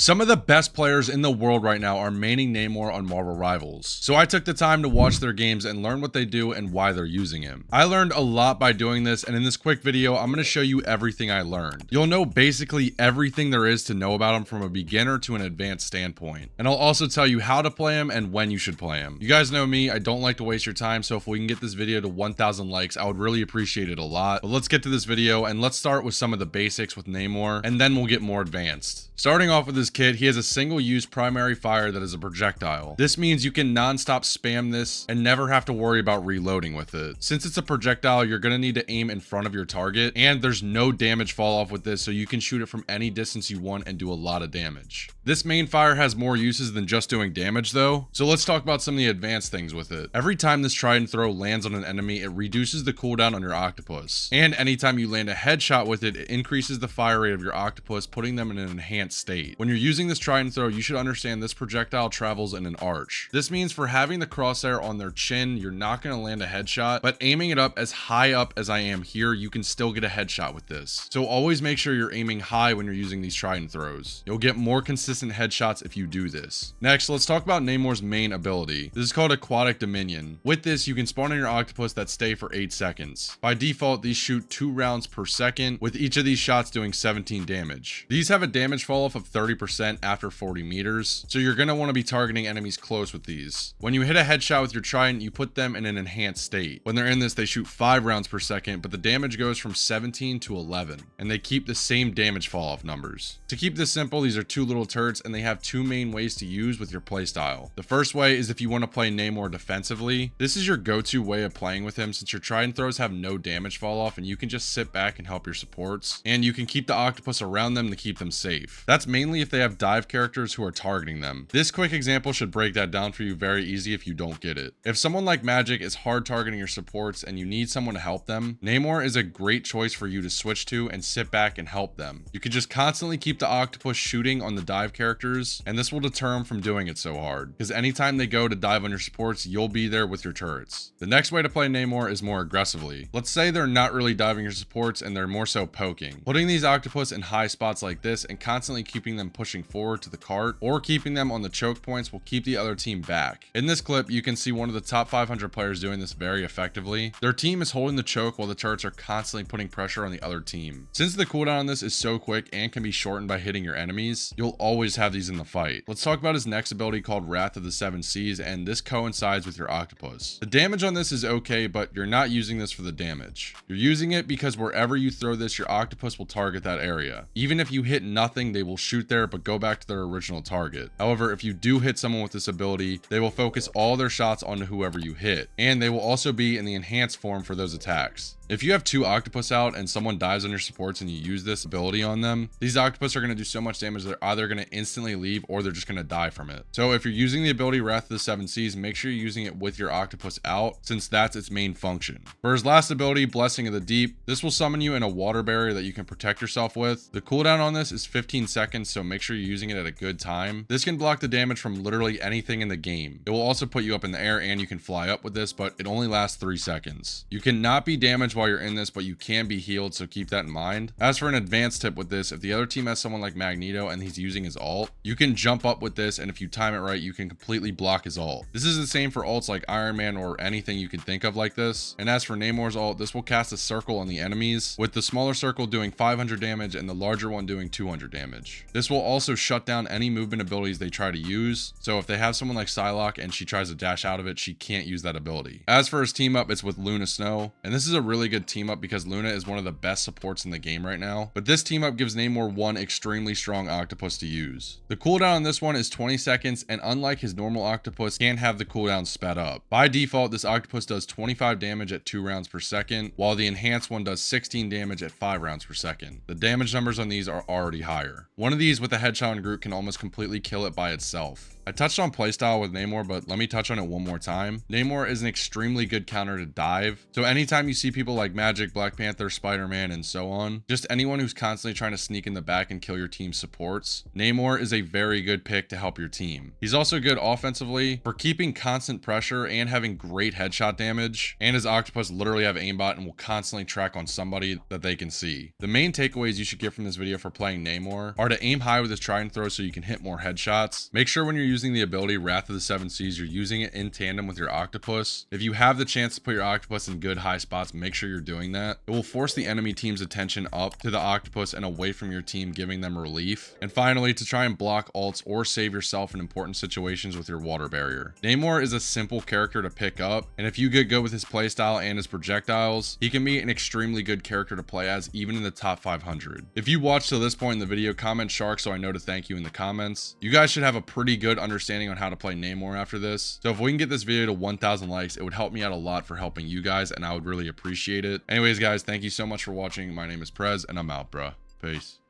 Some of the best players in the world right now are maining Namor on Marvel Rivals, so I took the time to watch their games and learn what they do and why they're using him. I learned a lot by doing this, and in this quick video, I'm going to show you everything I learned. You'll know basically everything there is to know about him from a beginner to an advanced standpoint, and I'll also tell you how to play him and when you should play him. You guys know me, I don't like to waste your time, so if we can get this video to 1,000 likes, I would really appreciate it a lot. But let's get to this video, and let's start with some of the basics with Namor, and then we'll get more advanced. Starting off with his kit, he has a single-use primary fire that is a projectile. This means you can non-stop spam this and never have to worry about reloading with it. Since it's a projectile, you're going to need to aim in front of your target, and there's no damage fall off with this, so you can shoot it from any distance you want and do a lot of damage. This main fire has more uses than just doing damage though, so let's talk about some of the advanced things with it. Every time this trident throw lands on an enemy, it reduces the cooldown on your octopus, and anytime you land a headshot with it, it increases the fire rate of your octopus, putting them in an enhanced state. When you're using this trident throw, you should understand this projectile travels in an arch. This means for having the crosshair on their chin, you're not going to land a headshot, but aiming it up as high up as I am here, you can still get a headshot with this. So always make sure you're aiming high when you're using these trident throws. You'll get more consistent headshots if you do this. Next, let's talk about Namor's main ability. This is called Aquatic Dominion. With this, you can spawn on your octopus that stay for 8 seconds. By default, these shoot 2 rounds per second, with each of these shots doing 17 damage. These have a damage fall off of 30% after 40 meters, so you're going to want to be targeting enemies close with these. When you hit a headshot with your trident, you put them in an enhanced state. When they're in this, they shoot 5 rounds per second, but the damage goes from 17 to 11, and they keep the same damage fall off numbers. To keep this simple, these are 2 little turrets, and they have 2 main ways to use with your playstyle. The first way is if you want to play Namor defensively. This is your go-to way of playing with him, since your trident throws have no damage fall off, and you can just sit back and help your supports, and you can keep the octopus around them to keep them safe. That's mainly if they have dive characters who are targeting them. This quick example should break that down for you very easy if you don't get it. If someone like Magic is hard targeting your supports and you need someone to help them, Namor is a great choice for you to switch to and sit back and help them. You can just constantly keep the octopus shooting on the dive characters, and this will deter them from doing it so hard, because anytime they go to dive on your supports, you'll be there with your turrets. The next way to play Namor is more aggressively. Let's say they're not really diving your supports and they're more so poking. Putting these octopus in high spots like this and constantly keeping them pushing forward to the cart or keeping them on the choke points will keep the other team back. In this clip, you can see one of the top 500 players doing this very effectively. Their team is holding the choke while the turrets are constantly putting pressure on the other team. Since the cooldown on this is so quick and can be shortened by hitting your enemies, you'll always have these in the fight. Let's talk about his next ability called Wrath of the Seven Seas, and this coincides with your octopus. The damage on this is okay, but you're not using this for the damage. You're using it because wherever you throw this, your octopus will target that area. Even if you hit nothing, they will shoot there but go back to their original target. However, if you do hit someone with this ability, they will focus all their shots onto whoever you hit, and they will also be in the enhanced form for those attacks. If you have 2 octopus out and someone dives on your supports and you use this ability on them, these octopus are going to do so much damage they're either going to instantly leave or they're just going to die from it. So if you're using the ability Wrath of the Seven Seas, make sure you're using it with your octopus out, since that's its main function. For his last ability, Blessing of the Deep, this will summon you in a water barrier that you can protect yourself with. The cooldown on this is 15 seconds, so make sure you're using it at a good time. This can block the damage from literally anything in the game. It will also put you up in the air and you can fly up with this, but it only lasts 3 seconds. You cannot be damaged while you're in this, but you can be healed, so keep that in mind. As for an advanced tip with this, if the other team has someone like Magneto and he's using his ult, you can jump up with this, and if you time it right, you can completely block his ult. This is the same for ults like Iron Man or anything you can think of like this. And as for Namor's ult, this will cast a circle on the enemies, with the smaller circle doing 500 damage and the larger one doing 200 damage. This will also shut down any movement abilities they try to use, so if they have someone like Psylocke and she tries to dash out of it, she can't use that ability. As for his team up, it's with Luna Snow, and this is a really good team up because Luna is one of the best supports in the game right now, but this team up gives Namor one extremely strong octopus to use. The cooldown on this one is 20 seconds, and unlike his normal octopus, can't have the cooldown sped up. By default, this octopus does 25 damage at 2 rounds per second, while the enhanced one does 16 damage at 5 rounds per second. The damage numbers on these are already higher. One of these with a headshot on Groot can almost completely kill it by itself. I touched on playstyle with Namor, but let me touch on it one more time. Namor is an extremely good counter to dive. So anytime you see people like Magic, Black Panther, Spider-Man, and so on, just anyone who's constantly trying to sneak in the back and kill your team's supports, Namor is a very good pick to help your team. He's also good offensively for keeping constant pressure and having great headshot damage, and his octopus literally have aimbot and will constantly track on somebody that they can see. The main takeaways you should get from this video for playing Namor are to aim high with his try and throw so you can hit more headshots. Make sure when you're using the ability Wrath of the Seven Seas, you're using it in tandem with your octopus. If you have the chance to put your octopus in good high spots, make sure you're doing that. It will force the enemy team's attention up to the octopus and away from your team, giving them relief. And finally, to try and block ults or save yourself in important situations with your water barrier. Namor is a simple character to pick up, and if you get good with his playstyle and his projectiles, he can be an extremely good character to play as, even in the top 500. If you watched to this point in the video, comment Shark so I know to thank you in the comments. You guys should have a pretty good understanding on how to play Namor after this. So if we can get this video to 1,000 likes, it would help me out a lot for helping you guys, and I would really appreciate it. Anyways, guys, thank you so much for watching. My name is Prez, and I'm out, bruh. Peace.